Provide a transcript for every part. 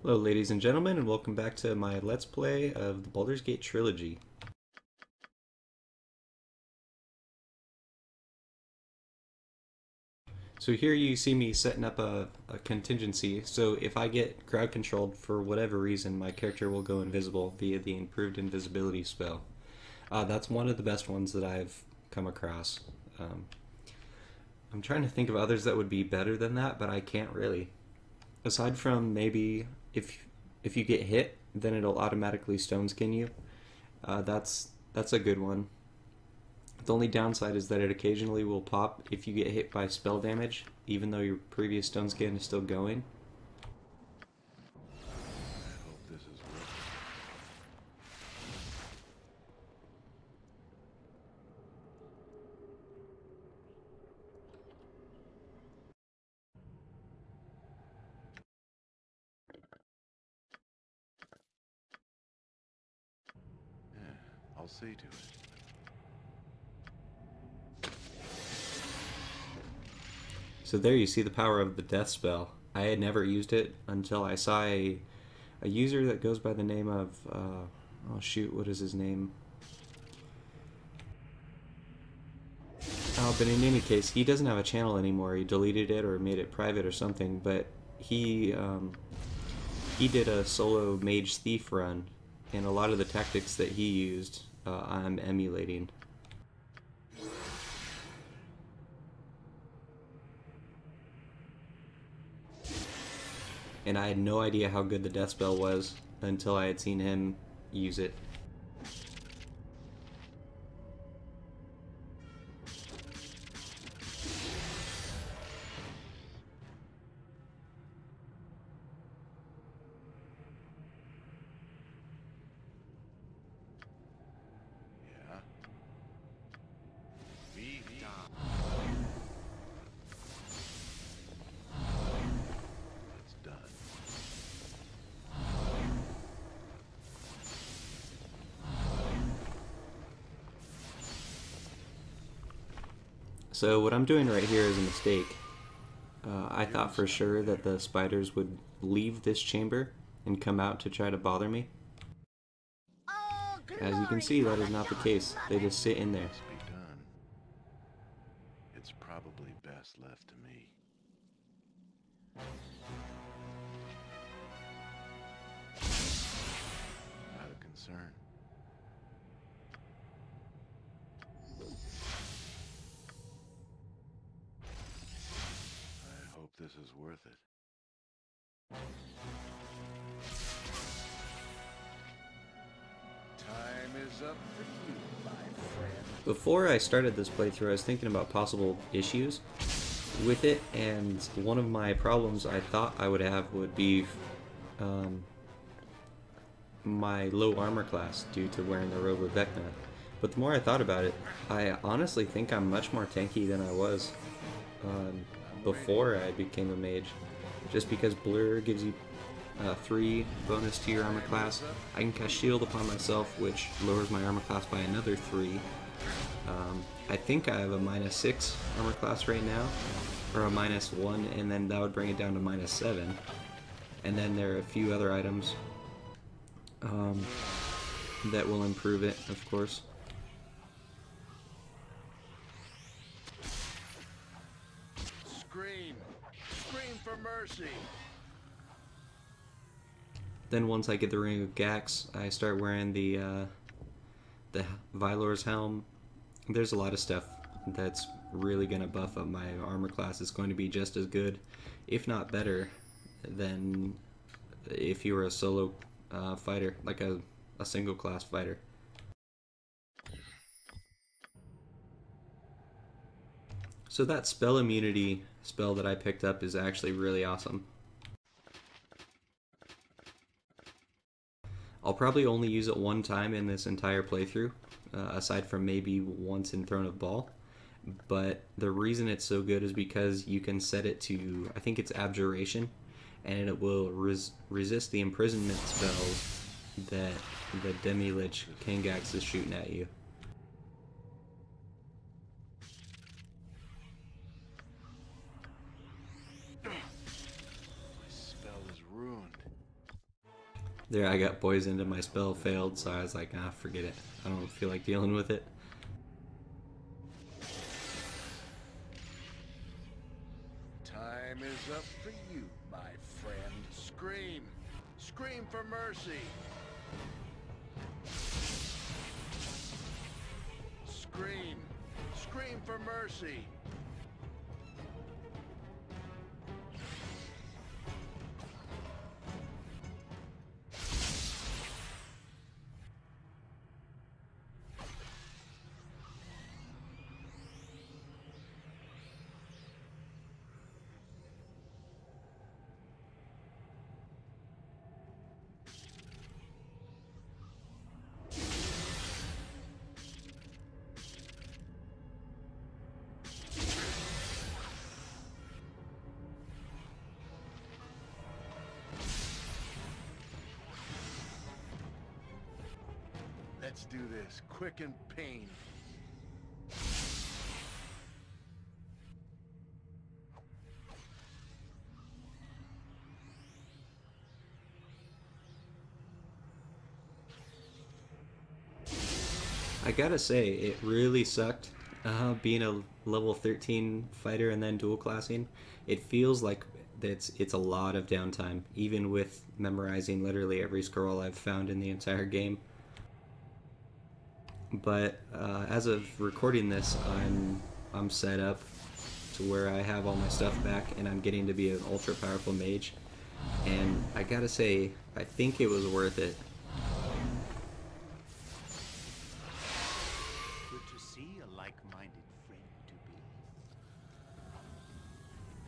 Hello ladies and gentlemen, and welcome back to my Let's Play of the Baldur's Gate Trilogy. So here you see me setting up a contingency, so if I get crowd controlled for whatever reason, my character will go invisible via the improved invisibility spell. That's one of the best ones that I've come across. I'm trying to think of others that would be better than that, but I can't really. Aside from maybe if you get hit, then it'll automatically stone skin you. That's a good one. The only downside is that it occasionally will pop if you get hit by spell damage, even though your previous stone skin is still going. I hope this is worth it. Yeah, I'll see to it. So there you see the power of the death spell. I had never used it until I saw a user that goes by the name of, oh shoot, what is his name? Oh, but in any case, he doesn't have a channel anymore. He deleted it or made it private or something, but he did a solo mage thief run, and a lot of the tactics that he used, I'm emulating. And I had no idea how good the death spell was until I had seen him use it. Yeah. We It's done. So what I'm doing right here is a mistake. I thought for sure that the spiders would leave this chamber and come out to try to bother me. As you can see, that is not the case. They just sit in there. Must be done. It's probably best left to me. Not a concern. I hope this is worth it. Time is up for you, my friend. Before I started this playthrough, I was thinking about possible issues with it, and one of my problems I thought I would have would be my low armor class due to wearing the robe of Vecna. But the more I thought about it, I honestly think I'm much more tanky than I was before I became a mage. Just because Blur gives you 3 bonus to your armor class, I can cast Shield upon myself, which lowers my armor class by another 3. I think I have a -6 armor class right now, or a -1, and then that would bring it down to -7. And then there are a few other items that will improve it, of course. Scream! Scream for mercy! Then once I get the Ring of Gax, I start wearing the Vylor's helm. There's a lot of stuff that's really going to buff up my armor class. It's going to be just as good, if not better, than if you were a solo fighter, like a single class fighter. So that spell immunity spell that I picked up is actually really awesome. I'll probably only use it one time in this entire playthrough, aside from maybe once in Throne of Bhaal. But the reason it's so good is because you can set it to, I think it's Abjuration, and it will resist the imprisonment spells that the Demi-Lich Kangax is shooting at you. My spell is ruined. There, I got poisoned and my spell failed, so I was like, ah, forget it. I don't feel like dealing with it. Time is up for you, my friend. Scream! Scream for mercy! Scream! Scream for mercy! Let's do this, quick and pain. I gotta say, it really sucked being a level 13 fighter and then dual classing. It feels like it's a lot of downtime, even with memorizing literally every scroll I've found in the entire game. But as of recording this, I'm set up to where I have all my stuff back, and I'm getting to be an ultra powerful mage. And I gotta say, I think it was worth it. Good to see a like-minded friend to be.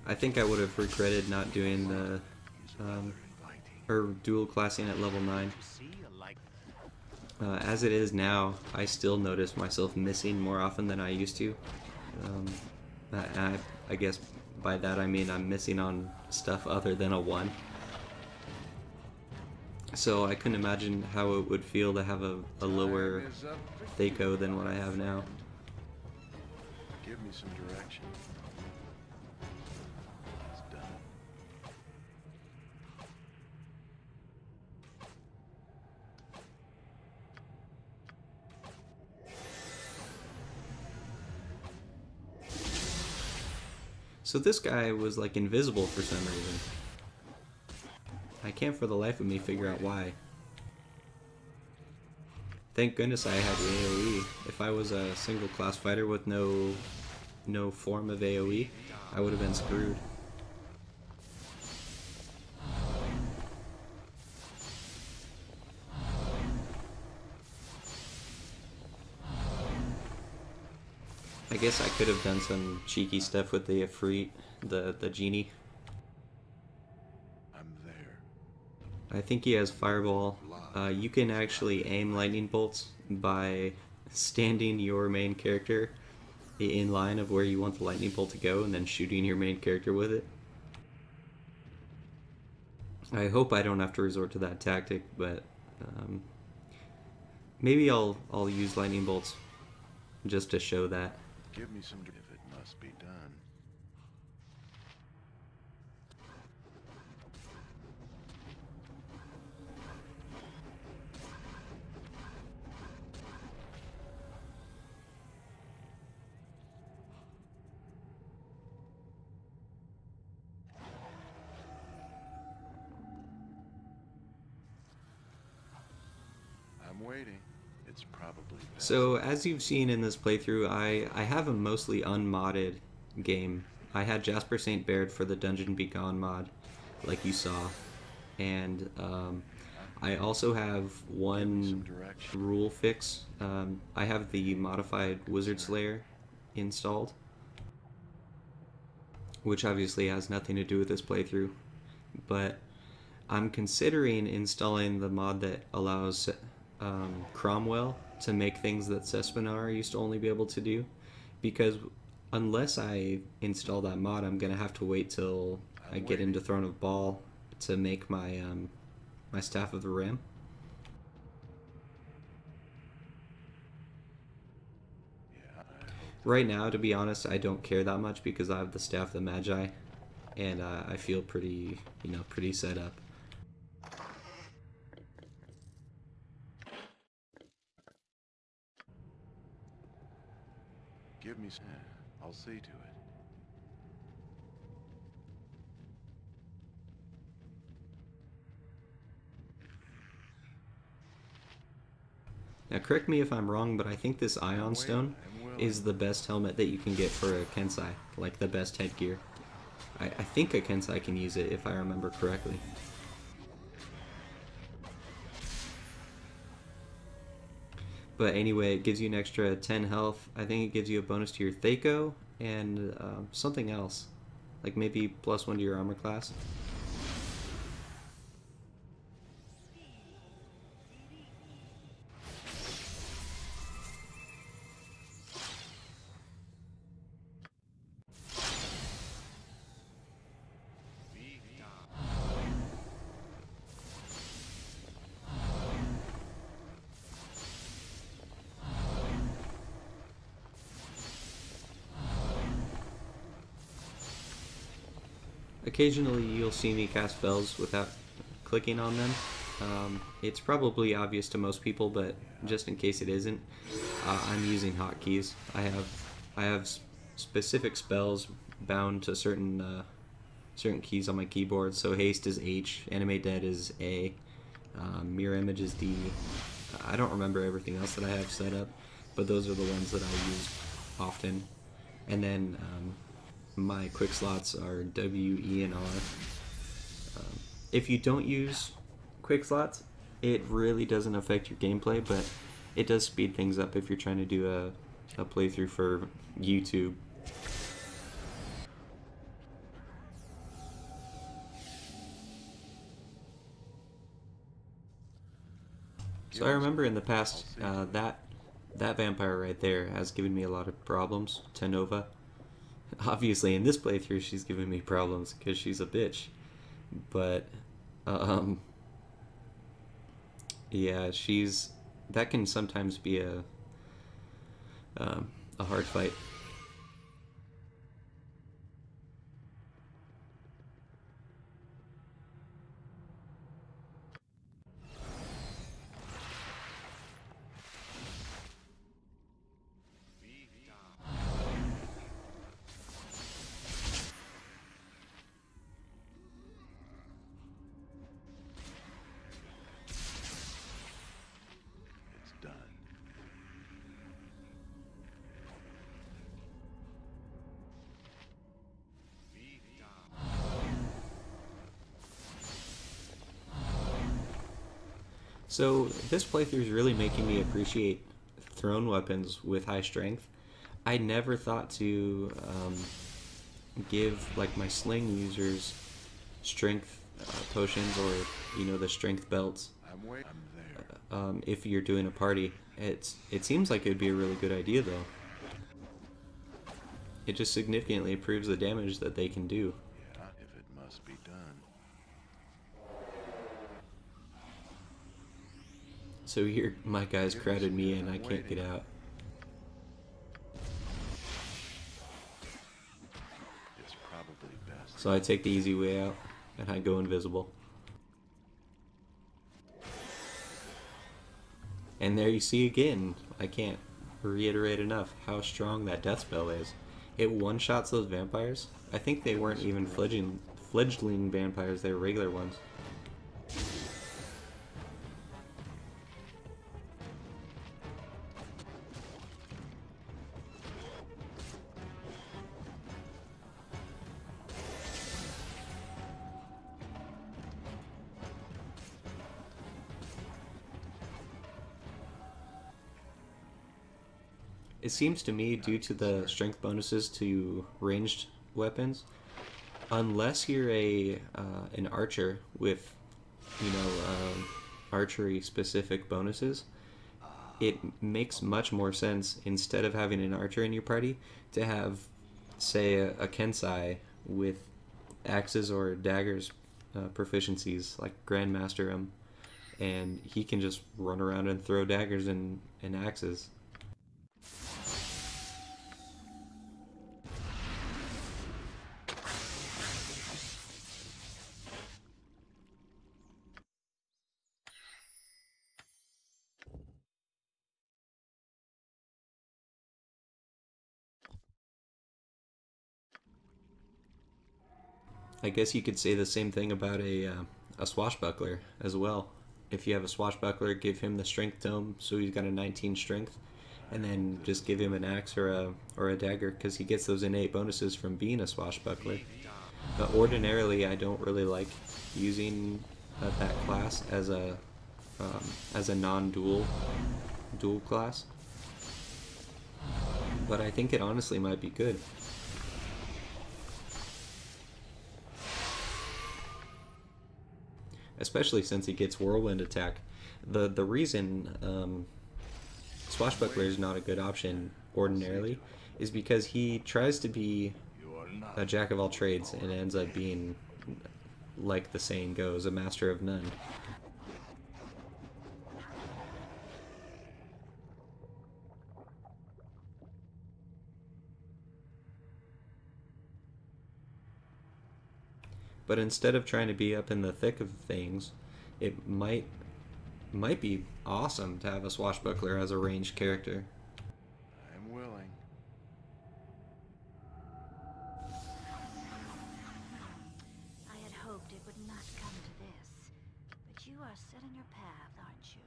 I think I would have regretted not doing the or dual classing at level 9. To see a like. As it is now, I still notice myself missing more often than I used to. I guess by that I mean I'm missing on stuff other than a 1. So I couldn't imagine how it would feel to have a lower Time is up for Thaco than what I have now. Give me some direction. It's done. So this guy was like invisible for some reason. I can't for the life of me figure out why. Thank goodness I had the AoE. If I was a single class fighter with no form of AoE, I would have been screwed. I guess I could have done some cheeky stuff with the Ifrit, the genie. I'm there. I think he has Fireball. You can actually aim lightning bolts by standing your main character in line of where you want the lightning bolt to go and then shooting your main character with it. I hope I don't have to resort to that tactic, but maybe I'll use lightning bolts just to show that. Give me some if it must be done. I'm waiting. It's probably best. So as you've seen in this playthrough, I have a mostly unmodded game. I had Jasper St. Baird for the Dungeon Begone mod, like you saw, and I also have one rule fix. I have the modified Wizard Slayer installed, which obviously has nothing to do with this playthrough, but I'm considering installing the mod that allows Cromwell to make things that Sespinar used to only be able to do, because unless I install that mod, I'm gonna have to wait till I get into Throne of Baal to make my my Staff of the Ram. Yeah, Right now, to be honest, I don't care that much because I have the Staff of the Magi, and I feel pretty, pretty set up. me... I'll see to it. Now, correct me if I'm wrong, but I think this Ion Stone is the best helmet that you can get for a Kensai, like the best headgear. I think a Kensai can use it if I remember correctly. But anyway, it gives you an extra 10 health. I think it gives you a bonus to your Thaco and something else. Like maybe +1 to your armor class. Occasionally you'll see me cast spells without clicking on them. It's probably obvious to most people, but just in case it isn't, I'm using hotkeys. I have specific spells bound to certain keys on my keyboard. So haste is H, animate dead is A, mirror image is D. I don't remember everything else that I have set up, but those are the ones that I use often. And then my quick slots are W, E, and R. If you don't use quick slots, it really doesn't affect your gameplay, but it does speed things up if you're trying to do a playthrough for YouTube. So I remember in the past, that vampire right there has given me a lot of problems, Tenova. Obviously in this playthrough she's giving me problems because she's a bitch. But, yeah, that can sometimes be a hard fight. So this playthrough is really making me appreciate thrown weapons with high strength. I never thought to give like my sling users strength potions or the strength belts. If you're doing a party, it seems like it would be a really good idea though. It just significantly improves the damage that they can do. Yeah, if it must be done. So here, my guys crowded me in. I can't get out. It's probably best. So I take the easy way out, and I go invisible. And there you see again, I can't reiterate enough how strong that death spell is. It one-shots those vampires. I think they weren't even fledgling vampires, they were regular ones. It seems to me, due to the strength bonuses to ranged weapons, unless you're an archer with, archery specific bonuses, it makes much more sense, instead of having an archer in your party, to have, say, a Kensai with axes or daggers proficiencies, like Grandmaster him, and he can just run around and throw daggers and axes. I guess you could say the same thing about a swashbuckler as well. If you have a swashbuckler, give him the strength tome, so he's got a 19 strength, and then just give him an axe or a dagger, because he gets those innate bonuses from being a swashbuckler. But ordinarily, I don't really like using that class as a non-dual dual class. But I think it honestly might be good. Especially since he gets whirlwind attack. The reason swashbuckler is not a good option ordinarily is because he tries to be a jack of all trades and ends up being, like the saying goes, a master of none. But instead of trying to be up in the thick of things, it might be awesome to have a swashbuckler as a ranged character. I'm willing. I had hoped it would not come to this, but you are set on your path, aren't you?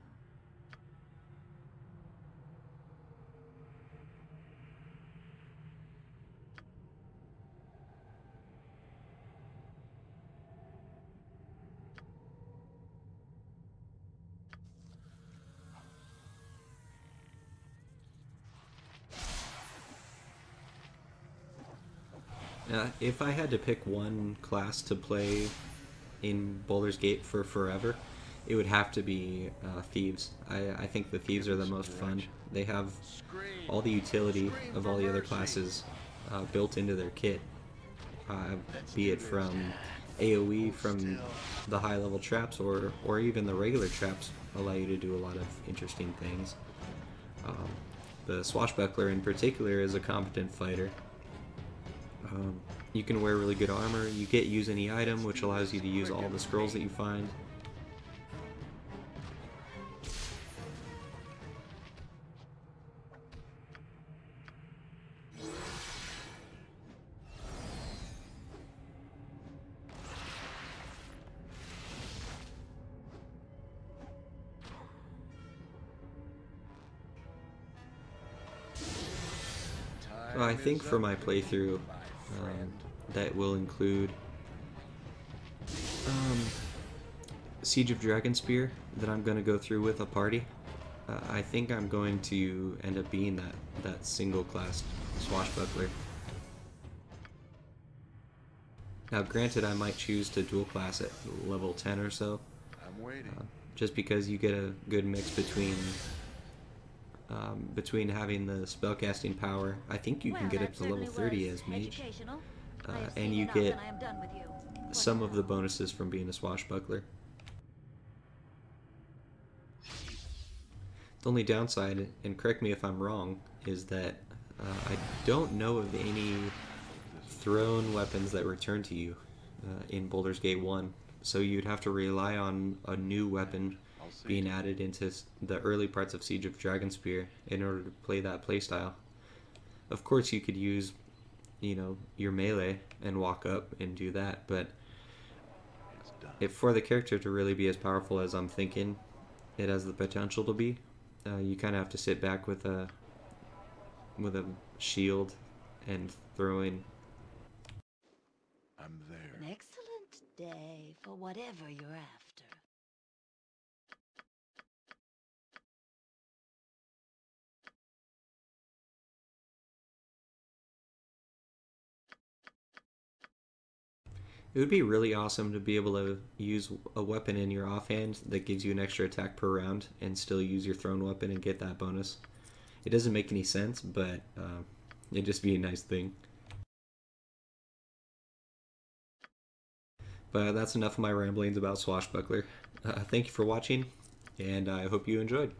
If I had to pick one class to play in Baldur's Gate for forever, it would have to be Thieves. I think the Thieves are the most fun. They have all the utility of all the other classes built into their kit, be it from AoE from the high level traps or even the regular traps allow you to do a lot of interesting things. The Swashbuckler in particular is a competent fighter. You can wear really good armor, you get use any item, which allows you to use all the scrolls that you find. So I think for my playthrough, that will include Siege of Dragonspear that I'm going to go through with a party. I think I'm going to end up being that single class swashbuckler. Now granted, I might choose to dual class at level 10 or so, I'm waiting. just because you get a good mix between having the spellcasting power. I think you can get up to level 30 as mage, and you get some of the bonuses from being a swashbuckler. The only downside, and correct me if I'm wrong, is that I don't know of any thrown weapons that return to you in Baldur's Gate 1, so you'd have to rely on a new weapon being added into the early parts of Siege of Dragonspear in order to play that playstyle. Of course, you could use, your melee and walk up and do that, but for the character to really be as powerful as I'm thinking it has the potential to be, you kind of have to sit back with a shield and throwing. I'm there. An excellent day for whatever you're after. It would be really awesome to be able to use a weapon in your offhand that gives you an extra attack per round and still use your thrown weapon and get that bonus. It doesn't make any sense, but it'd just be a nice thing. But that's enough of my ramblings about Swashbuckler. Thank you for watching, and I hope you enjoyed.